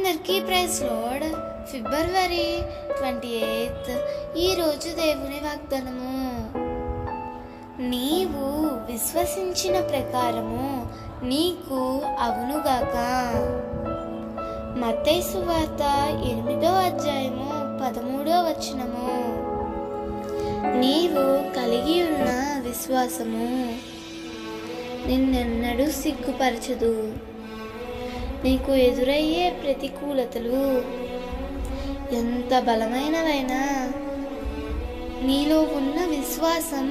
అందరికీ praise lord. ఫిబ్రవరి 28 ఈరోజు దేవుని వాగ్దానము. నీవు విశ్వసించిన ప్రకారము నీకు అవునుగాక. మత్తయి సువార్త 8వ అధ్యాయము 13వ వచనము. నీవు కలిగి ఉన్న విశ్వాసము నిన్నెన్నడూ సిగ్గుపరచదు. నీకు ఎదురయ్యే ప్రతికూలతలు ఎంత బలమైనవైనా నీలో ఉన్న విశ్వాసం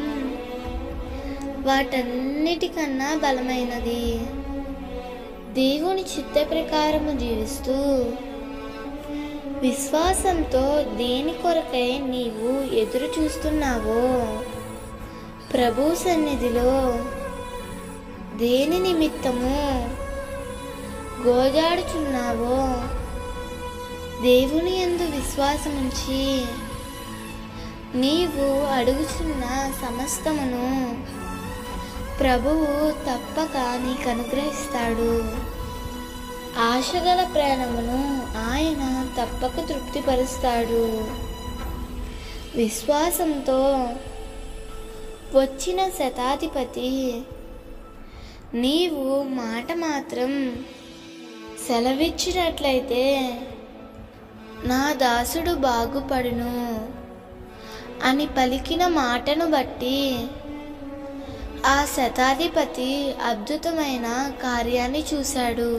వాటన్నిటికన్నా బలమైనది. దేవుని చిత్త ప్రకారము జీవిస్తూ విశ్వాసంతో దేని కొరకై నీవు ఎదురు చూస్తున్నావో, ప్రభు సన్నిధిలో దేని నిమిత్తము గోజాడుచున్నావో, దేవుని యందు విశ్వాసముంచి నీవు అడుగుచున్న సమస్తమును ప్రభువు తప్పక నీకు అనుగ్రహిస్తాడు. ఆశగల ప్రాణమును ఆయన తప్పక తృప్తిపరుస్తాడు. విశ్వాసంతో వచ్చిన శతాధిపతి నీవు మాట మాత్రం సెలవిచ్చినట్లయితే నా దాసుడు బాగుపడును అని పలికిన మాటను బట్టి ఆ శతాధిపతి అద్భుతమైన కార్యాన్ని చూశాడు.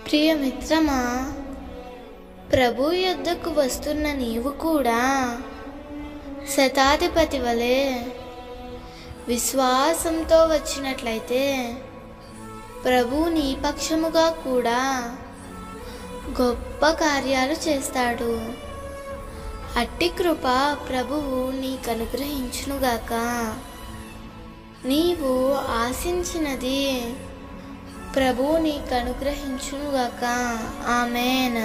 ప్రియమిత్రమా, ప్రభు యొద్దకు వస్తున్న నీవు కూడా శతాధిపతి వలె విశ్వాసంతో వచ్చినట్లయితే ప్రభు నీ పక్షముగా కూడా గొప్ప కార్యాలు చేస్తాడు. అట్టి కృప ప్రభువు నీకు అనుగ్రహించునుగాక. నీవు ఆశించినది ప్రభువు నీకు అనుగ్రహించునుగాక. ఆమేన్.